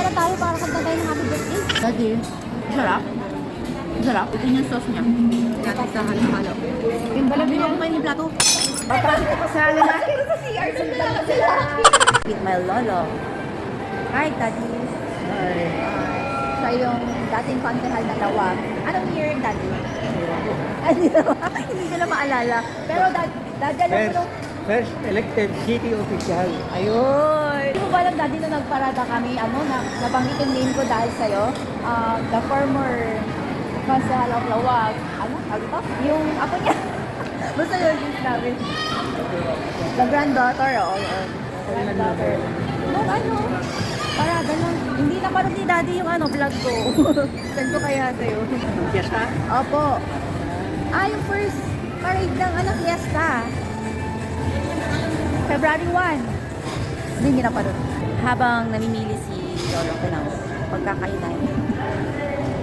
na tayo para kanta tayo ng happy birthday. Daddy, sarap. Sarap. Ito yung sauce niya. Natin sa halo-halo. Yung balab din ako kayo ng plato. Papasok ko sa lalaki. Sa CR, sila. With my lolo. Hi, Daddy. Ay. Sa yung dating konsehal na Lawag. Anong year, Daddy? Hindi ko na maalala. Pero Daddy, alam mo nung... First elected city official. Ayun! Hindi mo ba alam, Daddy, nung nagparada kami, nabanggit yung name ko dahil sa'yo, the former konsehal of Lawag. Tawag ito? Yung apo niya. Basta yun yung sinabi. The granddaughter, granddaughter. Nung parada lang. Hindi na parang ni Daddy yung vlog ko. Send ko kaya sa'yo. Fiesta? Opo. Yung first parade ng fiesta. February 1. Hindi na pa rin. Habang namimili si Lolo ko ng pagkakainan.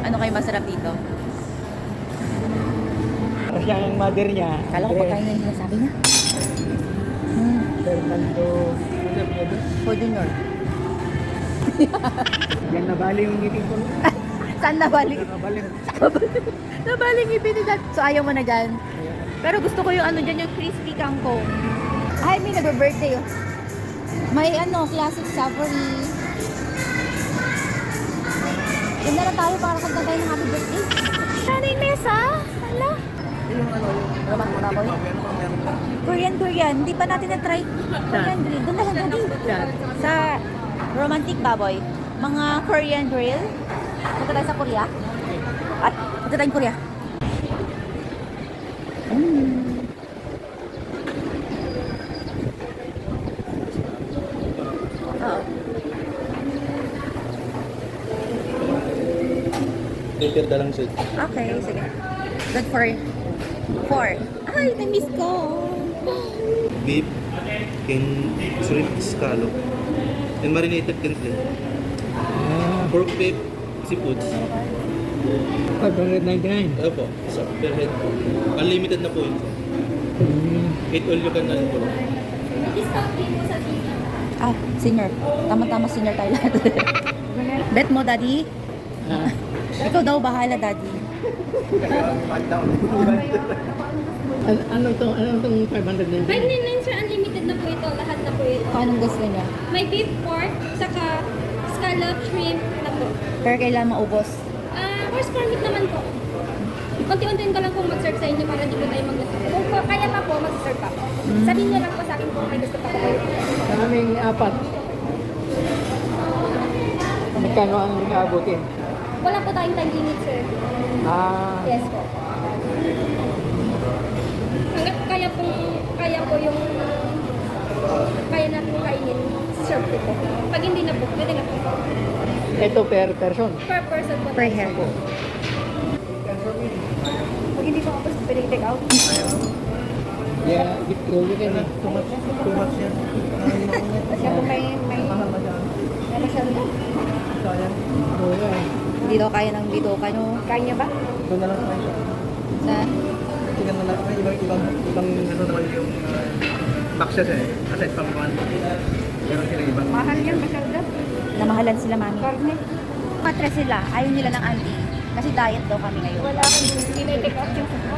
Ano kayo masarap dito? Kasi ang mother niya. Kala ko pagkain na yung sinasabi niya. Fernando. Po Junior. Yan nabali yung ngipin ko. Saan nabalik? Nabali. Nabalik ngipin ni Dad. So ayaw mo na dyan. Pero gusto ko yung dyan, yung crispy kangkong. Ay, may nag-birthday oh. May classic savory. Yun na lang tayo para kanta tayo ng happy birthday. Sana yung mesa? Hala? Yung Ramang muna ko Korean. Hindi pa natin na-try. Korean grill. Doon na lang Daddy. Sa romantic baboy. Mga Korean grill. Punta tayo sa Korea. At punta tayong Korea. Peter dalang sud. Okay, sige. Good for 4. Ay, na-miss ko. Beef and shrimp scallop and marinated gantle. Pork beef, seafoods. 599. Opo, sa per head po. Unlimited na po yun. Eat all you can na po. Senior. Tama-tama senior tayo lahat. Bet mo, Daddy? Ikaw daw bahala, Daddy. Ano tong 599? 599 sir, unlimited na po ito. Lahat na po ito. Kung anong gusto niya. May beef, pork, saka scallop, shrimp na po. Pero kailangan maubos. Horse permit naman po. Unti-untiin ko lang po mag-serve sa inyo para di po tayo mag-serve. Kung kaya pa po, mag-serve pa po. Sabihin niyo lang po sa akin kung may gusto pa po kayo. Maraming apat. Magkano ang aabutin? Wala po tayong time limit sir. Yes po. Hanggat kaya po yung kaya natin kainin, serve ko po. Pag hindi na po, pwede na po. Ito per person. Per person po. Per hair. Pag hindi pa ako pwede take out. Yeah, you can too much yan. Kasi kung may masyado na. Hindi daw kaya ng bitoka nyo. Kaya niya ba? Ito na lang tayo. Na, Tingnan na lang. May ibang naman yung boxes aside from one. Meron sila ibang. Mahal yan, masyado. namahalan sila, mami. Karne. Matre sila. Ayaw nila ng auntie. Kasi diet daw kami ngayon. Wala akong hindi may take out yung suko.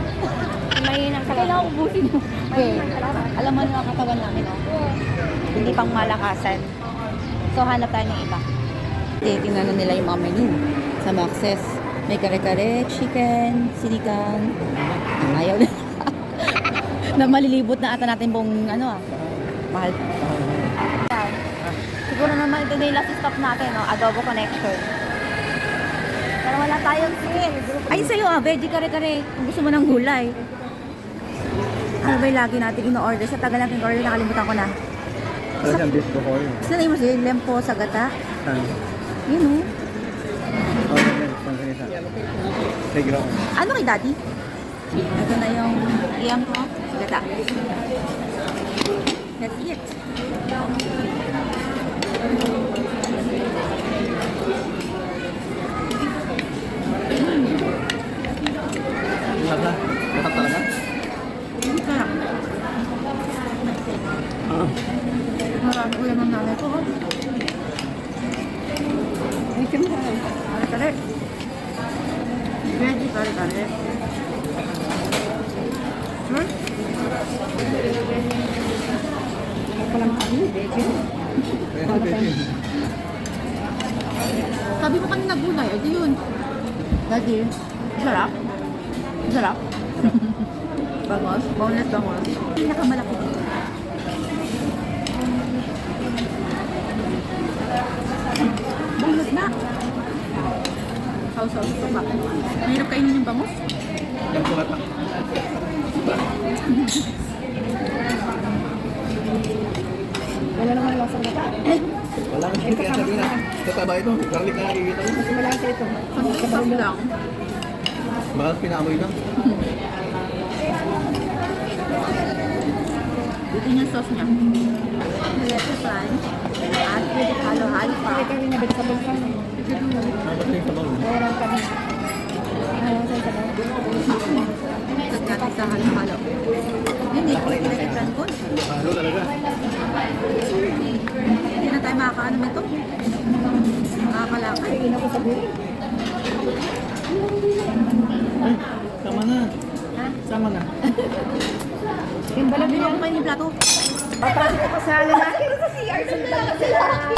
May nang Kailangan ubusin mo. Okay. kalaman. Alam mo na ang katawan namin, oh. Hindi pang malakasan. So, hanap tayo ng iba. Tingnan na nila yung mga menu sa Maxes. May kare-kare, chicken, sinigang. Ayaw na. Na malilibot na ata natin buong mahal. Siguro naman ito na yung last stop natin, no? Adobo Connection. Pero wala tayong sale. Ay, sa'yo veggie kare-kare. Kung gusto mo ng gulay. Ano ba yung lagi natin ino-order? Sa tagal natin order, nakalimutan ko na. Ano siyang beef ko ko yun? Saan na yung masaya? Lempo sa gata? Yun, oh. Sige lang. Ano kay daddy? Ito na yung iyang ko. Gata. That's it. Sarap. Sarap talaga? Sarap. Marami ulam ng nanay ko. Kare-kare. Veggie kare-kare. Hmm? Sabi mo kanina gulay, edi yun. Daddy, sarap. Sarap. Bangos, boneless bangos. Pinakamalaki dito. Boneless na. Sausaw sa pa. Mahirap kainin yung bangos. Yan po ata. Wala naman lasang mata. Wala kang hindi kaya sabihin na. Tataba ito. Garlic na nakikita ko. Mas malasa ito. Pag-isap lang. Baka pinaamoy lang. Ito yung sauce niya. Lettuce lunch. At pwede halo-halo pa. Kaya kami na vegetable ka. Dapat yung sabaw. Meron kami. Ano sa sabaw? Tapos natin sa halo-halo. Yun eh, kung pinag-plan ko. Halo talaga. Hindi na tayo makakaano nito. Makakalakay. Tingin ako sa buhay. Ay, sama na. Sama na. Yung balag Hindi niya. ako kainin yung plato. Papasok ko sa lalaki. Sa CR. Sa lalaki.